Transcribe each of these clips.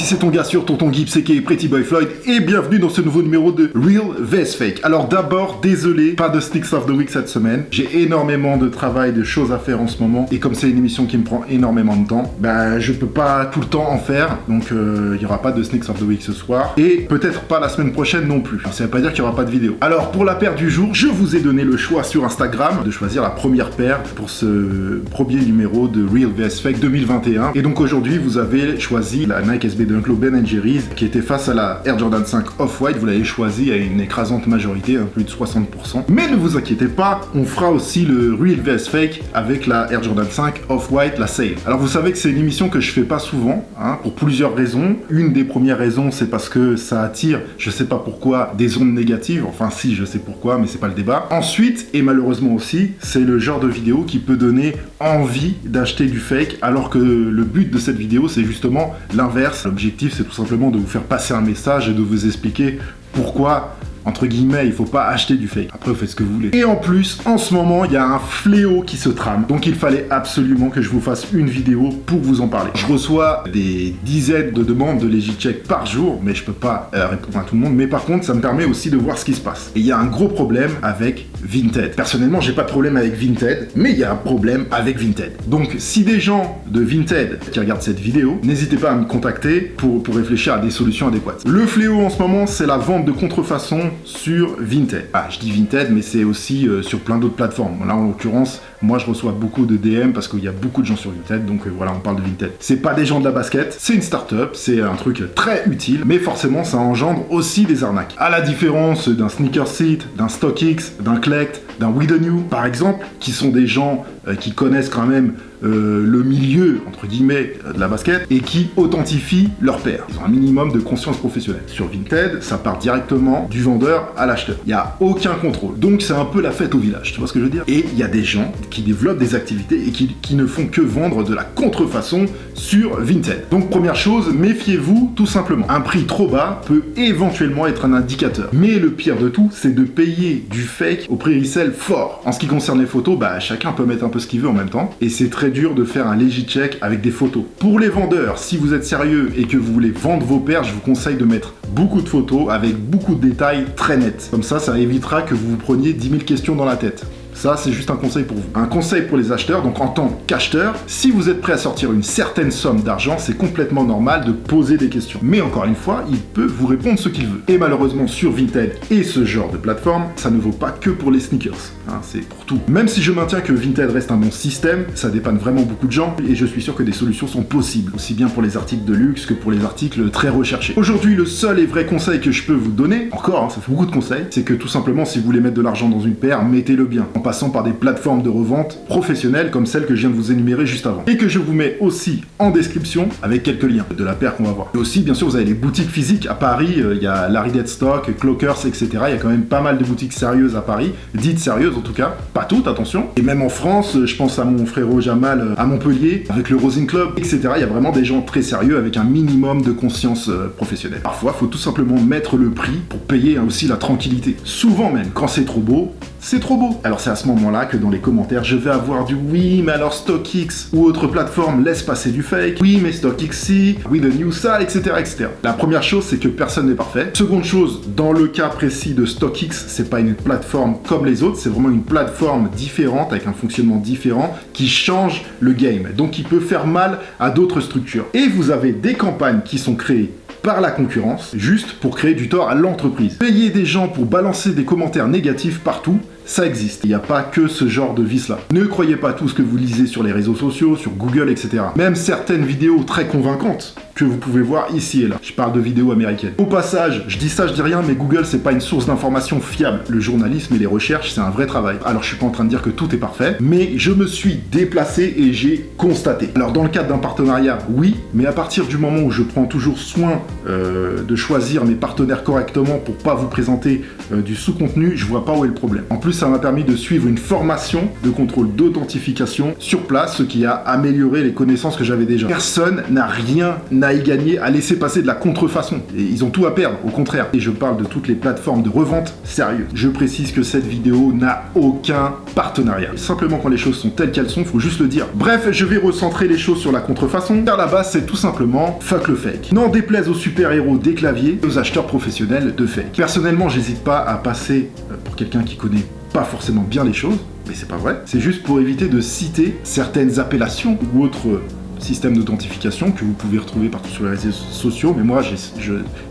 c'est ton gars sûr, tonton Gibbs, aka Pretty Boy Floyd, et bienvenue dans ce nouveau numéro de Real vs Fake. Alors d'abord, désolé, pas de Sneaks of the Week cette semaine. J'ai énormément de travail, de choses à faire en ce moment, et comme c'est une émission qui me prend énormément de temps, bah je peux pas tout le temps en faire, donc il y aura pas de Sneaks of the Week ce soir, et peut-être pas la semaine prochaine non plus. Ça veut pas dire qu'il y aura pas de vidéo. Alors pour la paire du jour, je vous ai donné le choix sur Instagram de choisir la première paire pour ce premier numéro de Real vs Fake 2021. Et donc aujourd'hui, vous avez choisi la Nike SB Dunk Low Ben & Jerry's qui était face à la Air Jordan 5 Off-White. Vous l'avez choisi à une écrasante majorité, plus de 60%. Mais ne vous inquiétez pas, on fera aussi le Real vs Fake avec la Air Jordan 5 Off-White, la Sale. Alors vous savez que c'est une émission que je fais pas souvent, pour plusieurs raisons. Une des premières raisons, c'est parce que ça attire, je sais pas pourquoi, des ondes négatives. Enfin si, je sais pourquoi, mais c'est pas le débat. Ensuite, et malheureusement aussi, c'est le genre de vidéo qui peut donner envie d'acheter du fake, alors que le but de cette vidéo, c'est justement l'inverse. L'objectif, c'est tout simplement de vous faire passer un message et de vous expliquer pourquoi, entre guillemets, il faut pas acheter du fake. Après, vous faites ce que vous voulez. Et en plus, en ce moment, il y a un fléau qui se trame. Donc, il fallait absolument que je vous fasse une vidéo pour vous en parler. Je reçois des dizaines de demandes de Legitcheck par jour, mais je peux pas répondre à tout le monde. Mais par contre, ça me permet aussi de voir ce qui se passe. Et il y a un gros problème avec Vinted. Personnellement, j'ai pas de problème avec Vinted, mais il y a un problème avec Vinted. Donc, si des gens de Vinted qui regardent cette vidéo, n'hésitez pas à me contacter pour réfléchir à des solutions adéquates. Le fléau en ce moment, c'est la vente de contrefaçon sur Vinted. Ah, je dis Vinted, mais c'est aussi sur plein d'autres plateformes. Là, en l'occurrence, moi, je reçois beaucoup de DM parce qu'il y a beaucoup de gens sur Vinted, donc voilà, on parle de Vinted. C'est pas des gens de la basket, c'est une start-up, c'est un truc très utile, mais forcément, ça engendre aussi des arnaques. À la différence d'un Sneaker Seat, d'un StockX, d'un Collect, d'un We The New, par exemple, qui sont des gens qui connaissent quand même le milieu, entre guillemets, de la basket, et qui authentifient leur paire. Ils ont un minimum de conscience professionnelle. Sur Vinted, ça part directement du vendeur à l'acheteur. Il n'y a aucun contrôle. Donc c'est un peu la fête au village, tu vois ce que je veux dire? Et il y a des gens qui développent des activités et qui ne font que vendre de la contrefaçon sur Vinted. Donc première chose, méfiez-vous tout simplement. Un prix trop bas peut éventuellement être un indicateur. Mais le pire de tout, c'est de payer du fake au prix resell fort. En ce qui concerne les photos, bah chacun peut mettre un peu ce qu'il veut en même temps. Et c'est très dur de faire un Legitcheck avec des photos. Pour les vendeurs, si vous êtes sérieux et que vous voulez vendre vos paires, je vous conseille de mettre beaucoup de photos avec beaucoup de détails très nets. Comme ça évitera que vous vous preniez 10 000 questions dans la tête. Ça, c'est juste un conseil pour vous. Un conseil pour les acheteurs, donc en tant qu'acheteur, si vous êtes prêt à sortir une certaine somme d'argent, c'est complètement normal de poser des questions. Mais encore une fois, il peut vous répondre ce qu'il veut. Et malheureusement, sur Vinted et ce genre de plateforme, ça ne vaut pas que pour les sneakers. C'est pour tout. Même si je maintiens que Vinted reste un bon système, ça dépanne vraiment beaucoup de gens, et je suis sûr que des solutions sont possibles, aussi bien pour les articles de luxe que pour les articles très recherchés. Aujourd'hui, le seul et vrai conseil que je peux vous donner, encore, ça fait beaucoup de conseils, c'est que tout simplement, si vous voulez mettre de l'argent dans une paire, mettez-le bien. En passant par des plateformes de revente professionnelles comme celle que je viens de vous énumérer juste avant. Et que je vous mets aussi en description avec quelques liens de la paire qu'on va voir. Et aussi, bien sûr, vous avez les boutiques physiques à Paris, il y a Larry Deadstock, Clockers, etc. Il y a quand même pas mal de boutiques sérieuses à Paris, dites sérieuses en tout cas, pas toutes, attention. Et même en France, je pense à mon frérot Jamal à Montpellier, avec le Rosing Club, etc. Il y a vraiment des gens très sérieux avec un minimum de conscience professionnelle. Parfois, il faut tout simplement mettre le prix pour payer aussi la tranquillité. Souvent même, quand c'est trop beau, c'est trop beau. Alors c'est à ce moment-là que dans les commentaires, je vais avoir du oui, mais alors StockX ou autre plateforme laisse passer du fake. Oui, mais StockX si, oui, The New ça, etc., etc. La première chose, c'est que personne n'est parfait. Seconde chose, dans le cas précis de StockX, c'est pas une plateforme comme les autres, c'est vraiment une plateforme différente avec un fonctionnement différent qui change le game. Donc il peut faire mal à d'autres structures. Et vous avez des campagnes qui sont créées par la concurrence, juste pour créer du tort à l'entreprise. Payer des gens pour balancer des commentaires négatifs partout, ça existe. Il n'y a pas que ce genre de vice-là. Ne croyez pas tout ce que vous lisez sur les réseaux sociaux, sur Google, etc. Même certaines vidéos très convaincantes que vous pouvez voir ici et là. Je parle de vidéos américaines. Au passage, je dis ça, je dis rien, mais Google, c'est pas une source d'information fiable. Le journalisme et les recherches, c'est un vrai travail. Alors, je suis pas en train de dire que tout est parfait, mais je me suis déplacé et j'ai constaté. Alors, dans le cadre d'un partenariat, oui, mais à partir du moment où je prends toujours soin de choisir mes partenaires correctement pour pas vous présenter du sous-contenu, je vois pas où est le problème. En plus, ça m'a permis de suivre une formation de contrôle d'authentification sur place, ce qui a amélioré les connaissances que j'avais déjà. Personne n'a rien à y gagner à laisser passer de la contrefaçon. Et ils ont tout à perdre, au contraire. Et je parle de toutes les plateformes de revente sérieuses. Je précise que cette vidéo n'a aucun partenariat. Simplement, quand les choses sont telles qu'elles sont, faut juste le dire. Bref, je vais recentrer les choses sur la contrefaçon, car la base, c'est tout simplement fuck le fake. N'en déplaise aux super-héros des claviers, aux acheteurs professionnels de fake. Personnellement, j'hésite pas à passer pour quelqu'un qui connaît pas forcément bien les choses, mais c'est pas vrai. C'est juste pour éviter de citer certaines appellations ou autres systèmes d'authentification que vous pouvez retrouver partout sur les réseaux sociaux, mais moi j'ai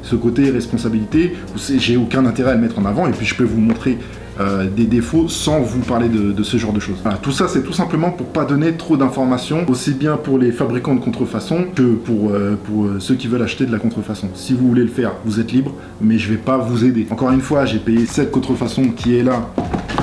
ce côté responsabilité où j'ai aucun intérêt à le mettre en avant, et puis je peux vous montrer des défauts sans vous parler de ce genre de choses. Voilà, tout ça c'est tout simplement pour pas donner trop d'informations, aussi bien pour les fabricants de contrefaçon que pour ceux qui veulent acheter de la contrefaçon. Si vous voulez le faire, vous êtes libre, mais je vais pas vous aider. Encore une fois, j'ai payé cette contrefaçon qui est là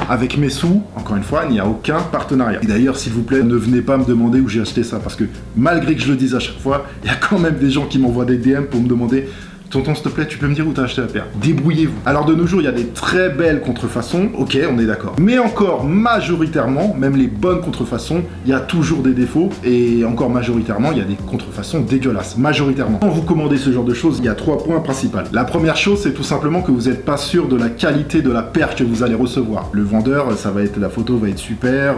avec mes sous. Encore une fois, il n'y a aucun partenariat. Et d'ailleurs, s'il vous plaît, ne venez pas me demander où j'ai acheté ça, parce que malgré que je le dise à chaque fois, il y a quand même des gens qui m'envoient des DM pour me demander: tonton, s'il te plaît, tu peux me dire où t'as acheté la paire? Débrouillez-vous. Alors de nos jours, il y a des très belles contrefaçons, ok, on est d'accord. Mais encore majoritairement, même les bonnes contrefaçons, il y a toujours des défauts, et encore majoritairement, il y a des contrefaçons dégueulasses. Majoritairement. Quand vous commandez ce genre de choses, il y a 3 points principaux. La première chose, c'est tout simplement que vous n'êtes pas sûr de la qualité de la paire que vous allez recevoir. Le vendeur, la photo va être super,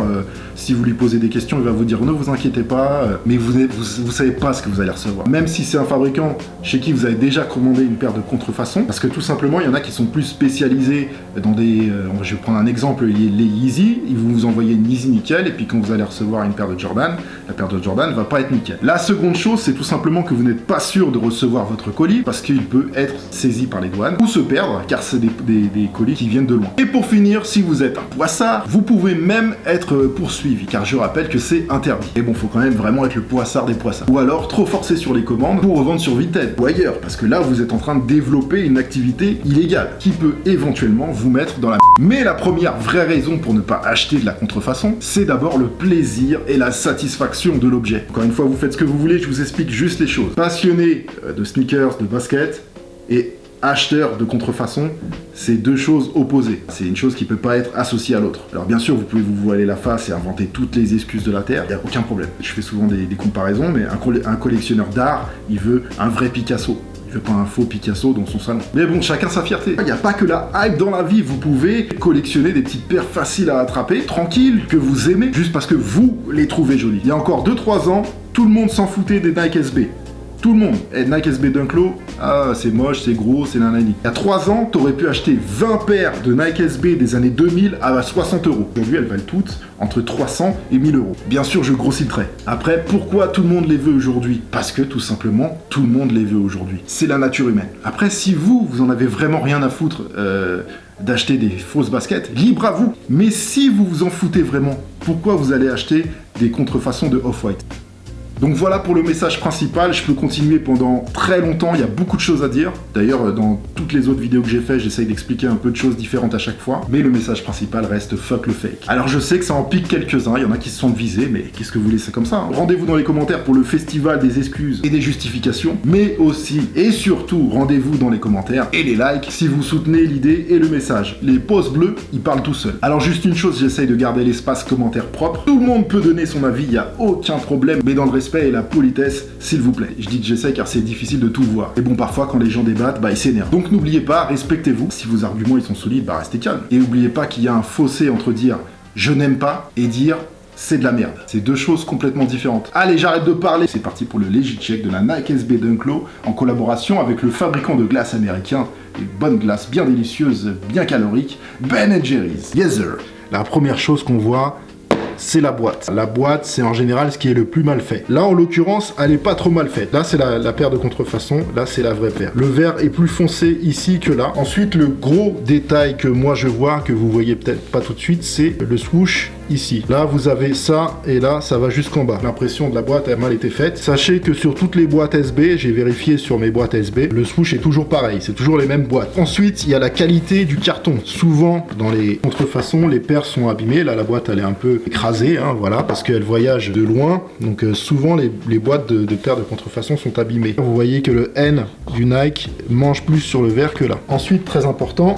si vous lui posez des questions, il va vous dire ne vous inquiétez pas, mais vous savez pas ce que vous allez recevoir. Même si c'est un fabricant chez qui vous avez déjà commandé une paire de contrefaçon, parce que tout simplement il y en a qui sont plus spécialisés dans des je vais prendre un exemple, les Yeezy, ils vont vous envoyer une Yeezy nickel, et puis quand vous allez recevoir une paire de Jordan, la paire de Jordan va pas être nickel. La seconde chose, c'est tout simplement que vous n'êtes pas sûr de recevoir votre colis, parce qu'il peut être saisi par les douanes ou se perdre, car c'est des colis qui viennent de loin. Et pour finir, si vous êtes un poissard, vous pouvez même être poursuivi, car je rappelle que c'est interdit. Et bon, faut quand même vraiment être le poissard des poissards, ou alors trop forcer sur les commandes pour revendre sur Vinted ou ailleurs, parce que là vous êtes en train de développer une activité illégale qui peut éventuellement vous mettre dans la Mais la première vraie raison pour ne pas acheter de la contrefaçon, c'est d'abord le plaisir et la satisfaction de l'objet. Encore une fois, vous faites ce que vous voulez, je vous explique juste les choses. Passionné de sneakers, de basket, et acheteur de contrefaçon, c'est deux choses opposées. C'est une chose qui peut pas être associée à l'autre. Alors bien sûr, vous pouvez vous voiler la face et inventer toutes les excuses de la Terre, il n'y a aucun problème. Je fais souvent des comparaisons, mais un collectionneur d'art, il veut un vrai Picasso. Il veut pas un faux Picasso dans son salon. Mais bon, chacun sa fierté. Il n'y a pas que la hype dans la vie. Vous pouvez collectionner des petites paires faciles à attraper, tranquilles, que vous aimez, juste parce que vous les trouvez jolies. Il y a encore 2-3 ans, tout le monde s'en foutait des Nike SB. Tout le monde. Et Nike SB Dunk Low, ah c'est moche, c'est gros, c'est nanani. Il y a 3 ans, t'aurais pu acheter 20 paires de Nike SB des années 2000 à 60 €. Aujourd'hui, elles valent toutes entre 300 et 1000 €. Bien sûr, je grossis le trait. Après, pourquoi tout le monde les veut aujourd'hui? Parce que tout simplement, tout le monde les veut aujourd'hui. C'est la nature humaine. Après, si vous en avez vraiment rien à foutre d'acheter des fausses baskets, libre à vous. Mais si vous vous en foutez vraiment, pourquoi vous allez acheter des contrefaçons de Off-White? Donc voilà pour le message principal, je peux continuer pendant très longtemps, il y a beaucoup de choses à dire. D'ailleurs, dans toutes les autres vidéos que j'ai fait, j'essaye d'expliquer un peu de choses différentes à chaque fois. Mais le message principal reste fuck le fake. Alors je sais que ça en pique quelques-uns, il y en a qui se sentent visés, mais qu'est-ce que vous voulez, c'est comme ça. Hein. Rendez-vous dans les commentaires pour le festival des excuses et des justifications. Mais aussi, et surtout, rendez-vous dans les commentaires et les likes si vous soutenez l'idée et le message. Les pouces bleus, ils parlent tout seuls. Alors juste une chose, j'essaye de garder l'espace commentaire propre. Tout le monde peut donner son avis, il n'y a aucun problème, mais dans le respect et la politesse, s'il vous plaît. Je dis que j'essaie car c'est difficile de tout voir. Et bon, parfois, quand les gens débattent, ils s'énervent. Donc n'oubliez pas, respectez-vous. Si vos arguments ils sont solides, restez calme. Et n'oubliez pas qu'il y a un fossé entre dire « je n'aime pas » et dire « c'est de la merde ». C'est deux choses complètement différentes. Allez, j'arrête de parler. C'est parti pour le legit check de la Nike SB Dunk Low en collaboration avec le fabricant de glace américain. Des bonnes glaces bien délicieuses, bien caloriques, Ben & Jerry's. Yes sir. La première chose qu'on voit, c'est la boîte. La boîte, c'est en général ce qui est le plus mal fait. Là, en l'occurrence, elle est pas trop mal faite. Là, c'est la paire de contrefaçon. Là, c'est la vraie paire. Le vert est plus foncé ici que là. Ensuite, le gros détail que moi je vois, que vous voyez peut-être pas tout de suite, c'est le swoosh ici. Là, vous avez ça, et là, ça va jusqu'en bas. L'impression de la boîte a mal été faite. Sachez que sur toutes les boîtes SB, j'ai vérifié sur mes boîtes SB, le swoosh est toujours pareil, c'est toujours les mêmes boîtes. Ensuite, il y a la qualité du carton. Souvent, dans les contrefaçons, les paires sont abîmées. Là, la boîte, elle est un peu écrasée, hein, voilà, parce qu'elle voyage de loin. Donc, souvent, les boîtes de paires de contrefaçon sont abîmées. Vous voyez que le N du Nike mange plus sur le verre que là. Ensuite, très important,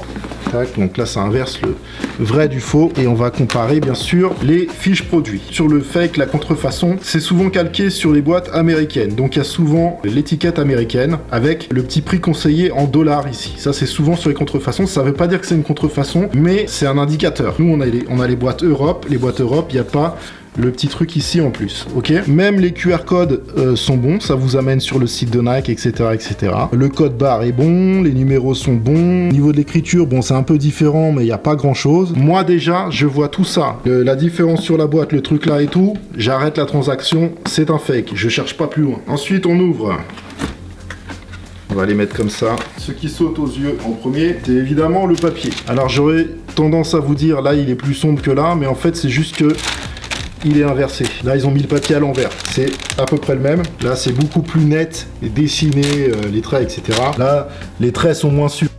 tac, donc là, ça inverse le vrai du faux, et on va comparer, bien sûr, les fiches produits. Sur le fake, la contrefaçon, c'est souvent calqué sur les boîtes américaines. Donc, il y a souvent l'étiquette américaine avec le petit prix conseillé en dollars ici. Ça, c'est souvent sur les contrefaçons. Ça veut pas dire que c'est une contrefaçon, mais c'est un indicateur. Nous, on a les boîtes Europe. Les boîtes Europe, il n'y a pas le petit truc ici en plus, ok. Même les QR codes sont bons, ça vous amène sur le site de Nike, etc., etc. Le code barre est bon, les numéros sont bons. Au niveau de l'écriture, bon, c'est un peu différent, mais il n'y a pas grand-chose. Moi, déjà, je vois tout ça. La différence sur la boîte, le truc là et tout, j'arrête la transaction, c'est un fake. Je cherche pas plus loin. Ensuite, on ouvre. On va les mettre comme ça. Ce qui saute aux yeux en premier, c'est évidemment le papier. Alors, j'aurais tendance à vous dire, là, il est plus sombre que là, mais en fait, c'est juste que il est inversé. Là, ils ont mis le papier à l'envers. C'est à peu près le même. Là, c'est beaucoup plus net, dessiné, les traits, etc. Là, les traits sont moins sûrs.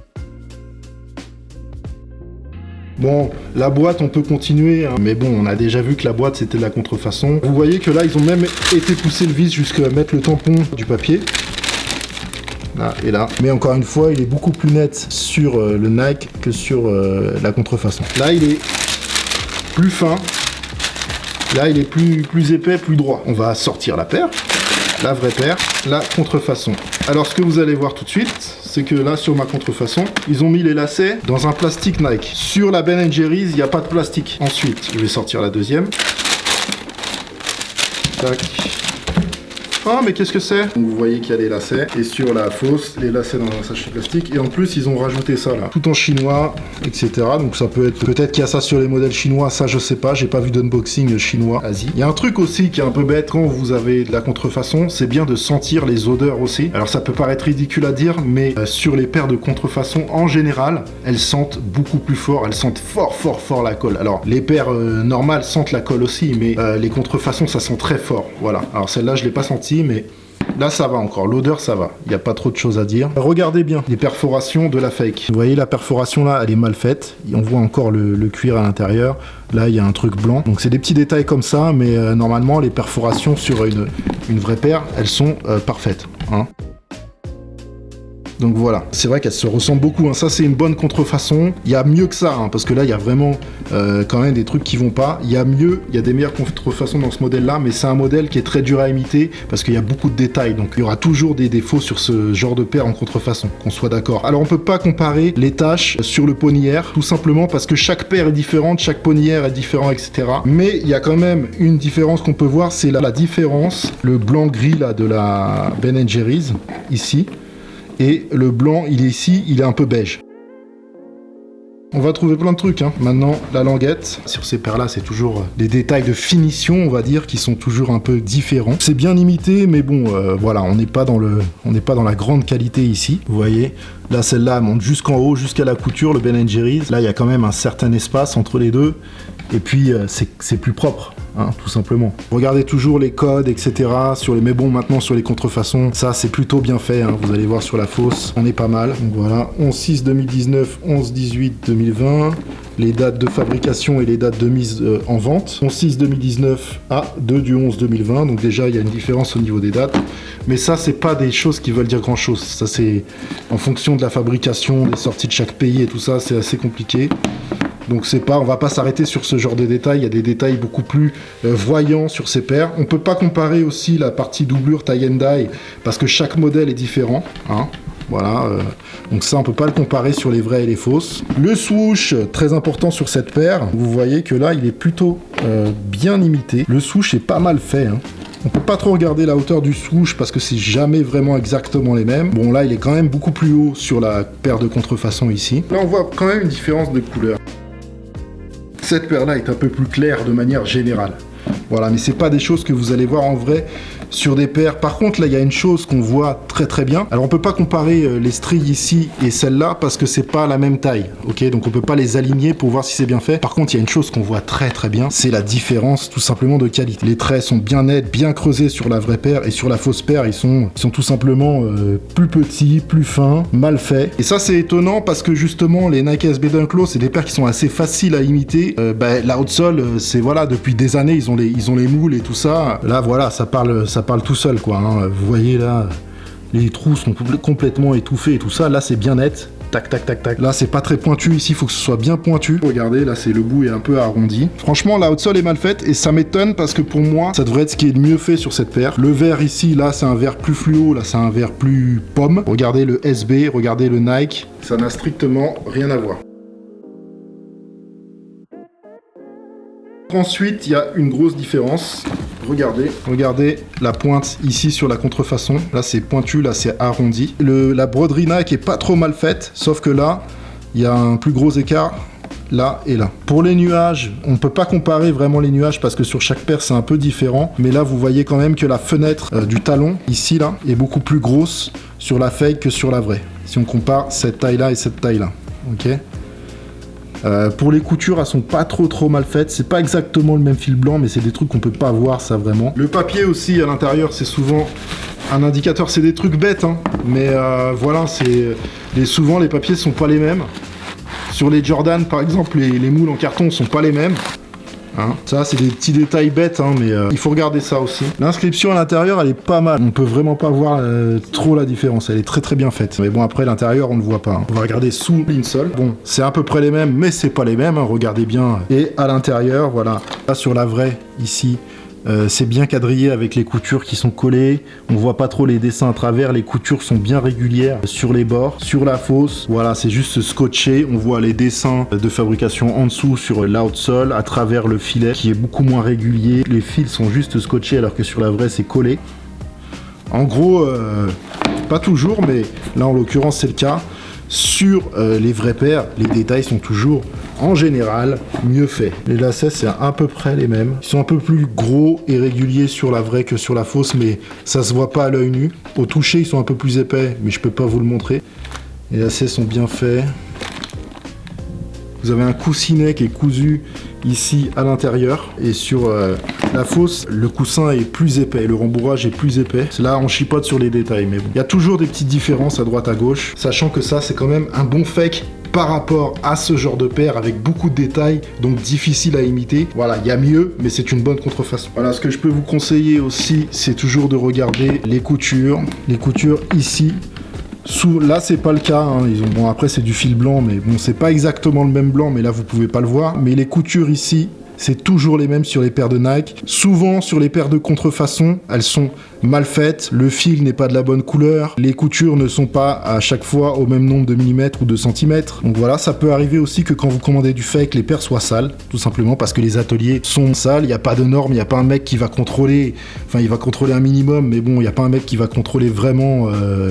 Bon, la boîte, on peut continuer, hein. Mais bon, on a déjà vu que la boîte, c'était de la contrefaçon. Vous voyez que là, ils ont même été pousser le vis jusqu'à mettre le tampon du papier. Là et là. Mais encore une fois, il est beaucoup plus net sur le Nike que sur la contrefaçon. Là, il est plus fin. Là, il est plus épais, plus droit. On va sortir la paire, la vraie paire, la contrefaçon. Alors, ce que vous allez voir tout de suite, c'est que là, sur ma contrefaçon, ils ont mis les lacets dans un plastique Nike. Sur la Ben & Jerry's, il n'y a pas de plastique. Ensuite, je vais sortir la deuxième. Tac. Oh, mais qu'est-ce que c'est? Donc, vous voyez qu'il y a des lacets. Et sur la fausse, les lacets dans un sachet plastique. Et en plus, ils ont rajouté ça là. Tout en chinois, etc. Donc ça peut être... Peut-être qu'il y a ça sur les modèles chinois. Ça, je sais pas. J'ai pas vu d'unboxing chinois Asie. Il y a un truc aussi qui est un peu bête quand vous avez de la contrefaçon. C'est bien de sentir les odeurs aussi. Alors ça peut paraître ridicule à dire, mais sur les paires de contrefaçon, en général, elles sentent beaucoup plus fort. Elles sentent fort la colle. Alors les paires normales sentent la colle aussi, mais les contrefaçons, ça sent très fort. Voilà. Alors celle-là, je l'ai pas sentie, mais là ça va encore, l'odeur ça va, il n'y a pas trop de choses à dire. Regardez bien les perforations de la fake. Vous voyez la perforation là, elle est mal faite, on voit encore le cuir à l'intérieur. Là il y a un truc blanc, donc c'est des petits détails comme ça, mais normalement les perforations sur une vraie paire, elles sont parfaites, hein. Donc voilà, c'est vrai qu'elle se ressemble beaucoup, hein. Ça c'est une bonne contrefaçon. Il y a mieux que ça, hein, parce que là il y a vraiment quand même des trucs qui vont pas. Il y a mieux, il y a des meilleures contrefaçons dans ce modèle là, mais c'est un modèle qui est très dur à imiter parce qu'il y a beaucoup de détails, donc il y aura toujours des défauts sur ce genre de paire en contrefaçon, qu'on soit d'accord. Alors on peut pas comparer les taches sur le ponnière, tout simplement parce que chaque paire est différente, chaque ponnière est différent, etc. Mais il y a quand même une différence qu'on peut voir, c'est la différence, le blanc-gris là de la Ben & Jerry's, ici. Et le blanc, il est ici, il est un peu beige. On va trouver plein de trucs, hein. Maintenant, la languette. Sur ces paires-là, c'est toujours des détails de finition, on va dire, qui sont toujours un peu différents. C'est bien imité, mais bon, voilà, on n'est pas dans la grande qualité ici. Vous voyez, là, celle-là monte jusqu'en haut, jusqu'à la couture, le Ben & Jerry's. Là, il y a quand même un certain espace entre les deux. Et puis, c'est plus propre, hein, tout simplement. Regardez toujours les codes, etc. Mais bon, maintenant, sur les contrefaçons, ça, c'est plutôt bien fait, hein. Vous allez voir sur la fausse, on est pas mal. Donc voilà, 11/6/2019, 11/18/2020. Les dates de fabrication et les dates de mise en vente. 11/6/2019 à 2/11/2020. Donc déjà, il y a une différence au niveau des dates. Mais ça, c'est pas des choses qui veulent dire grand-chose. Ça, c'est en fonction de la fabrication, des sorties de chaque pays et tout ça, c'est assez compliqué. Donc on va pas s'arrêter sur ce genre de détails, il y a des détails beaucoup plus voyants sur ces paires. On peut pas comparer aussi la partie doublure tie and die parce que chaque modèle est différent, hein. Voilà, donc ça on peut pas le comparer sur les vraies et les fausses. Le swoosh, très important sur cette paire, vous voyez que là il est plutôt bien imité. Le swoosh est pas mal fait, hein. On peut pas trop regarder la hauteur du swoosh parce que c'est jamais vraiment exactement les mêmes. Bon là il est quand même beaucoup plus haut sur la paire de contrefaçon ici. Là on voit quand même une différence de couleur. Cette paire-là est un peu plus claire de manière générale. Voilà, mais c'est pas des choses que vous allez voir en vrai sur des paires. Par contre, là, il y a une chose qu'on voit très très bien. Alors, on peut pas comparer les stries ici et celle-là parce que c'est pas la même taille, ok? Donc, on peut pas les aligner pour voir si c'est bien fait. Par contre, il y a une chose qu'on voit très très bien, c'est la différence tout simplement de qualité. Les traits sont bien nets, bien creusés sur la vraie paire et sur la fausse paire, ils sont tout simplement plus petits, plus fins, mal faits. Et ça, c'est étonnant parce que justement, les Nike SB Dunk Low, c'est des paires qui sont assez faciles à imiter. La outsole, c'est voilà, depuis des années, ils ont les moules et tout ça. Là, voilà, ça parle tout seul, quoi. Hein. Vous voyez là, les trous sont complètement étouffés et tout ça. Là, c'est bien net. Tac, tac, tac, tac. Là, c'est pas très pointu. Ici, il faut que ce soit bien pointu. Regardez, là, le bout est un peu arrondi. Franchement, la outsole est mal faite et ça m'étonne parce que pour moi, ça devrait être ce qui est de mieux fait sur cette paire. Le vert ici, là, c'est un vert plus fluo. Là, c'est un vert plus pomme. Regardez le SB, regardez le Nike. Ça n'a strictement rien à voir. Ensuite, il y a une grosse différence. Regardez la pointe ici sur la contrefaçon. Là, c'est pointu, là, c'est arrondi. La broderie Nike est pas trop mal faite, sauf que là, il y a un plus gros écart là et là. Pour les nuages, on ne peut pas comparer vraiment les nuages parce que sur chaque paire, c'est un peu différent. Mais là, vous voyez quand même que la fenêtre du talon, ici, là, est beaucoup plus grosse sur la fake que sur la vraie. Si on compare cette taille-là et cette taille-là. Ok ? Pour les coutures, elles sont pas trop mal faites. C'est pas exactement le même fil blanc, mais c'est des trucs qu'on peut pas voir, ça vraiment. Le papier aussi à l'intérieur, c'est souvent un indicateur. C'est des trucs bêtes, hein, mais voilà, souvent les papiers sont pas les mêmes. Sur les Jordan, par exemple, les moules en carton sont pas les mêmes. Hein. Ça, c'est des petits détails bêtes, hein, mais il faut regarder ça aussi. L'inscription à l'intérieur, elle est pas mal. On peut vraiment pas voir trop la différence. Elle est très bien faite. Mais bon, après, l'intérieur, on ne voit pas. Hein. On va regarder sous l'insole. Bon, c'est à peu près les mêmes, mais c'est pas les mêmes. Hein. Regardez bien. Et à l'intérieur, voilà. Là, sur la vraie, ici, c'est bien quadrillé avec les coutures qui sont collées. On voit pas trop les dessins à travers. Les coutures sont bien régulières sur les bords. Sur la fausse, voilà, c'est juste scotché. On voit les dessins de fabrication en dessous sur l'outsole à travers le filet qui est beaucoup moins régulier. Les fils sont juste scotchés alors que sur la vraie, c'est collé. En gros, pas toujours, mais là en l'occurrence, c'est le cas. Sur les vraies paires, les détails sont toujours, en général, mieux faits. Les lacets, c'est à peu près les mêmes. Ils sont un peu plus gros et réguliers sur la vraie que sur la fausse, mais ça se voit pas à l'œil nu. Au toucher, ils sont un peu plus épais, mais je peux pas vous le montrer. Les lacets sont bien faits. Vous avez un coussinet qui est cousu ici à l'intérieur. Et sur la fausse, le coussin est plus épais, le rembourrage est plus épais. Là, on chipote sur les détails, mais bon. Il y a toujours des petites différences à droite à gauche, sachant que ça, c'est quand même un bon fake par rapport à ce genre de paire avec beaucoup de détails, donc difficile à imiter. Voilà, il y a mieux, mais c'est une bonne contrefaçon. Voilà, ce que je peux vous conseiller aussi, c'est toujours de regarder les coutures. Les coutures ici. Là, c'est pas le cas. Hein. Bon, après, c'est du fil blanc, mais bon, c'est pas exactement le même blanc, mais là, vous pouvez pas le voir. Mais les coutures ici, c'est toujours les mêmes sur les paires de Nike. Souvent, sur les paires de contrefaçon, elles sont mal faites. Le fil n'est pas de la bonne couleur. Les coutures ne sont pas à chaque fois au même nombre de millimètres ou de centimètres. Donc voilà, ça peut arriver aussi que quand vous commandez du fake, les paires soient sales, tout simplement parce que les ateliers sont sales. Il n'y a pas de normes, il n'y a pas un mec qui va contrôler. Enfin, il va contrôler un minimum, mais bon, il n'y a pas un mec qui va contrôler vraiment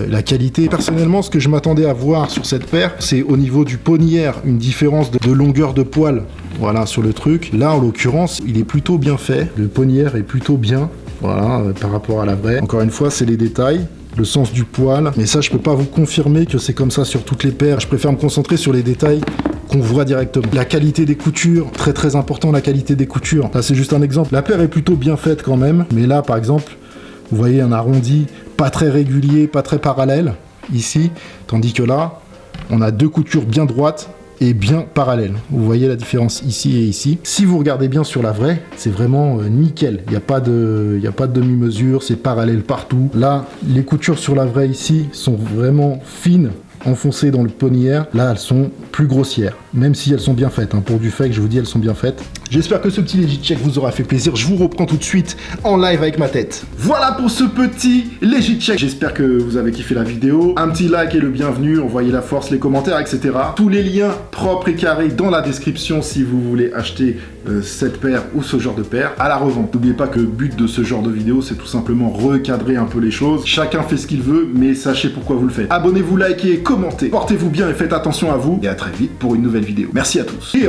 la qualité. Personnellement, ce que je m'attendais à voir sur cette paire, c'est au niveau du ponnière, une différence de longueur de poil. Voilà, sur le truc. Là, en l'occurrence, il est plutôt bien fait. Le ponnière est plutôt bien. Voilà, par rapport à la vraie. Encore une fois, c'est les détails. Le sens du poil. Mais ça, je peux pas vous confirmer que c'est comme ça sur toutes les paires. Je préfère me concentrer sur les détails qu'on voit directement. La qualité des coutures, très important, la qualité des coutures. Là, c'est juste un exemple. La paire est plutôt bien faite quand même. Mais là, par exemple, vous voyez un arrondi pas très régulier, pas très parallèle, ici. Tandis que là, on a deux coutures bien droites et bien parallèle. Vous voyez la différence ici et ici. Si vous regardez bien sur la vraie, c'est vraiment nickel. Il n'y a pas de demi-mesure, c'est parallèle partout. Là, les coutures sur la vraie ici sont vraiment fines, enfoncées dans le ponnière. Là, elles sont plus grossières, même si elles sont bien faites. Hein. Pour du fake, je vous dis, elles sont bien faites. J'espère que ce petit legit check vous aura fait plaisir. Je vous reprends tout de suite en live avec ma tête. Voilà pour ce petit legit check. J'espère que vous avez kiffé la vidéo. Un petit like est le bienvenu. Envoyez la force, les commentaires, etc. Tous les liens propres et carrés dans la description si vous voulez acheter cette paire ou ce genre de paire à la revente. N'oubliez pas que le but de ce genre de vidéo, c'est tout simplement recadrer un peu les choses. Chacun fait ce qu'il veut, mais sachez pourquoi vous le faites. Abonnez-vous, likez, commentez. Portez-vous bien et faites attention à vous. Et à très vite pour une nouvelle vidéo. Merci à tous. Et